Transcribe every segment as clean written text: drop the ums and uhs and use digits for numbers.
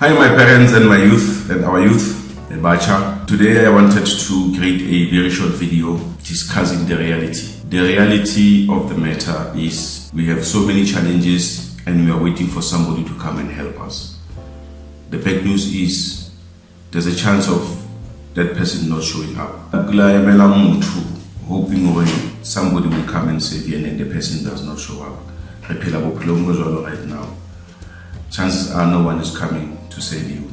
Hi, my parents and my youth and our youth, Bacha. Today I wanted to create a very short video discussing the reality. The reality of the matter is we have so many challenges and we are waiting for somebody to come and help us. The bad news is there's a chance of that person not showing up. Hoping somebody will come and save you and then the person does not show up. Right now, chances are no one is coming to save you.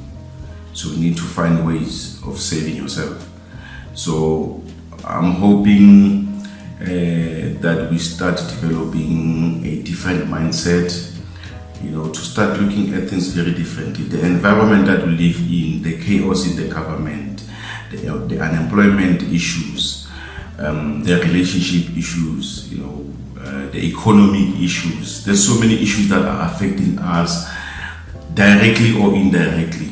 So you need to find ways of saving yourself. So I'm hoping that we start developing a different mindset, to start looking at things very differently. The environment that we live in, the chaos in the government, the unemployment issues, the relationship issues, the economic issues. There's so many issues that are affecting us directly or indirectly.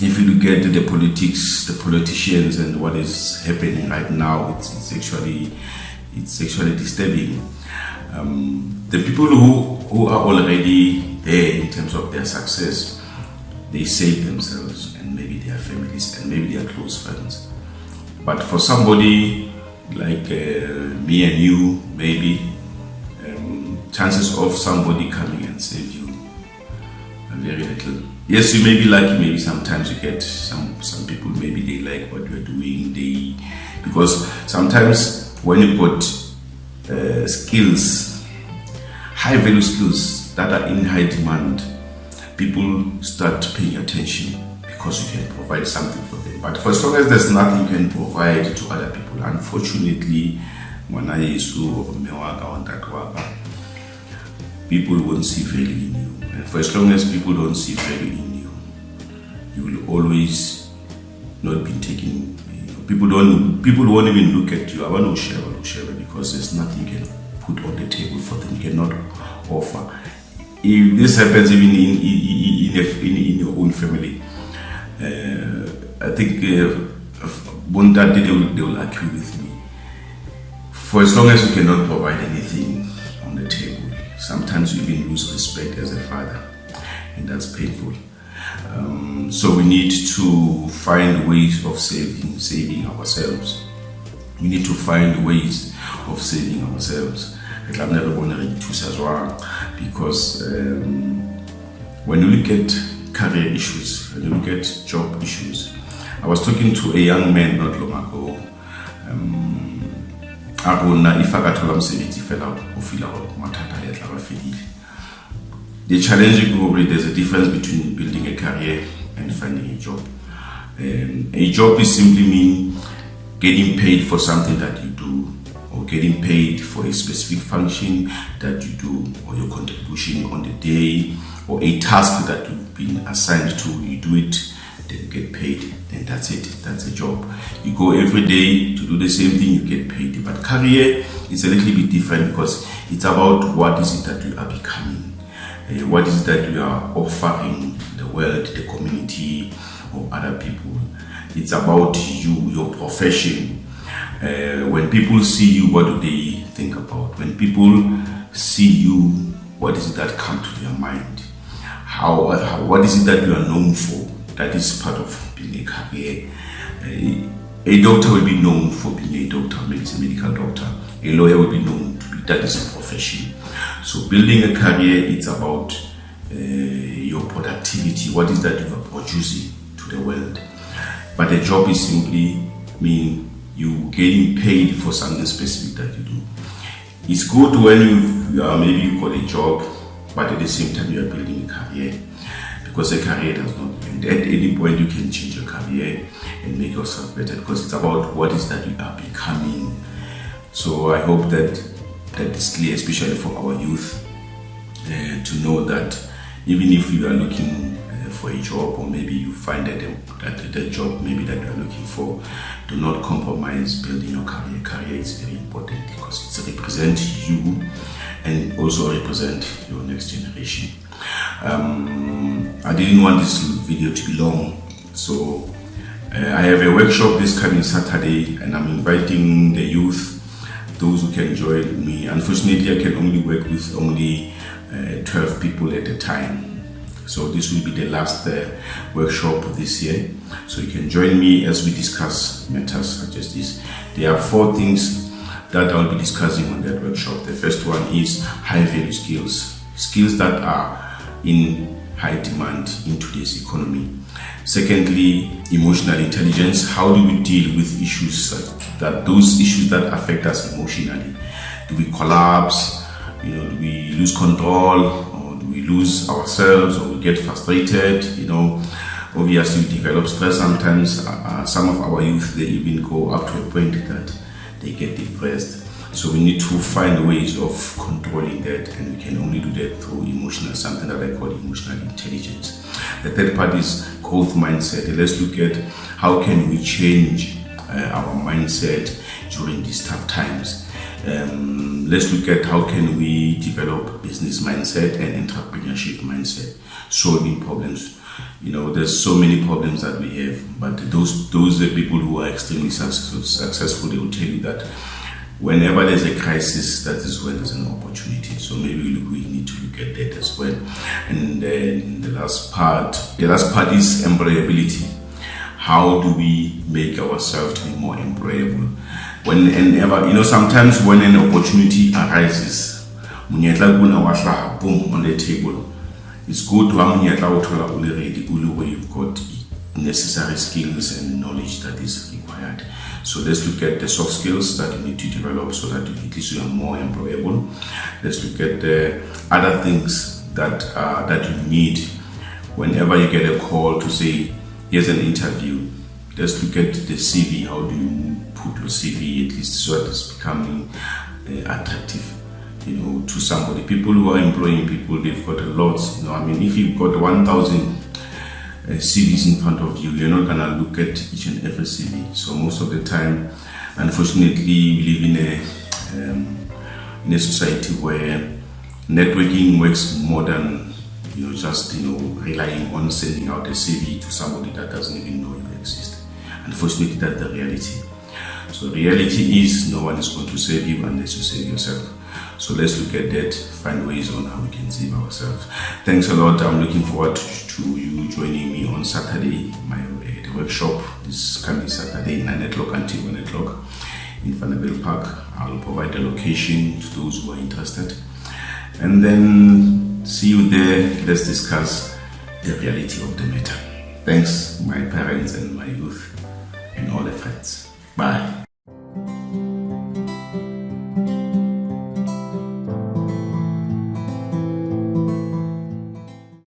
If you look at the politics, the politicians, and what is happening right now, it's actually disturbing. The people who are already there in terms of their success, they save themselves and maybe their families and maybe their close friends. But for somebody like me and you, maybe chances of somebody coming and save you are very little. Yes, you may be lucky. Maybe sometimes you get some people. Maybe they like what you're doing. Because sometimes when you put skills, high value skills that are in high demand, people start paying attention because you can provide something for them. But for as long as there's nothing you can provide to other people, unfortunately, people won't see value in you. And for as long as people don't see value in you, you will always not be taken. People won't even look at you. I want to share because there's nothing you can put on the table for them. You cannot offer. If this happens even in your own family, I think they will agree with me. For as long as you cannot provide anything on the table, sometimes you even lose respect as a father, and that's painful. So we need to find ways of saving ourselves. We need to find ways of saving ourselves. I'm never going to read as well, because when you look at career issues, when you look at job issues, I was talking to a young man not long ago. The challenging probably there's a difference between building a career and finding a job. A job is simply mean getting paid for something that you do, or getting paid for a specific function that you do, or your contribution on the day, or a task that you've been assigned to. You do it, then you get paid, then that's it. That's a job. You go every day to do the same thing, you get paid. But career is a little bit different because it's about what is it that you are becoming. What is it that you are offering the world, the community, or other people? It's about you, your profession. When people see you, what do they think about? When people see you, what is it that comes to their mind? What is it that you are known for? That is part of being a career. A doctor will be known for being a doctor, maybe it's a medical doctor. A lawyer will be known to be, that is a profession. So building a career, it's about your productivity. What is that you are producing to the world? But a job is simply mean you getting paid for something specific that you do. It's good when maybe you got a job, but at the same time you are building a career, because a career does not end. At any point you can change your career and make yourself better, because it's about what is that you are becoming. So I hope that is clear, especially for our youth, to know that even if you are looking for a job, or maybe you find that the job maybe that you are looking for, do not compromise building your career. Career is very important because it represents you and also represent your next generation. I didn't want this video to be long, so I have a workshop this coming Saturday, and I'm inviting the youth, those who can join me. Unfortunately, I can only work with only 12 people at a time. So this will be the last workshop this year. So you can join me as we discuss matters such as this. There are 4 things that I'll be discussing on that workshop. The first one is high value skills, skills that are in high demand in today's economy. Secondly, emotional intelligence. How do we deal with issues those issues that affect us emotionally? Do we collapse? Do we lose control, or do we lose ourselves, or we get frustrated? Obviously we develop stress sometimes. Some of our youth, they even go up to a point that they get depressed. So we need to find ways of controlling that, and we can only do that through something that I call emotional intelligence. The third part is growth mindset. Let's look at how can we change our mindset during these tough times. Let's look at how can we develop business mindset and entrepreneurship mindset, solving problems. There's so many problems that we have, but those are people who are extremely successful. They will tell you that whenever there's a crisis, that is when there's an opportunity. So maybe we need to look at that as well. And then the last part is employability. How do we make ourselves to be more employable? Sometimes when an opportunity arises, boom, on the table, it's good to have already where you've got necessary skills and knowledge that is required. So let's look at the soft skills that you need to develop so that at least you are more employable. Let's look at the other things that you need whenever you get a call to say, here's an interview. Let's look at the CV. How do you put your CV at least so that it's becoming attractive, to somebody. People who are employing people, they've got a lot. If you've got 1,000 CVs in front of you, you're not gonna look at each and every CV. So most of the time, unfortunately, we live in a society where networking works more than just relying on sending out a CV to somebody that doesn't even know you exist. Unfortunately, that's the reality. So the reality is no one is going to save you unless you save yourself. So let's look at that, find ways on how we can save ourselves. Thanks a lot. I'm looking forward to you joining me on Saturday, the workshop this coming Saturday, 9 o'clock until 1 o'clock in Vanderbilt Park. I'll provide the location to those who are interested. And then see you there. Let's discuss the reality of the matter. Thanks, my parents and my youth and all the friends. Bye.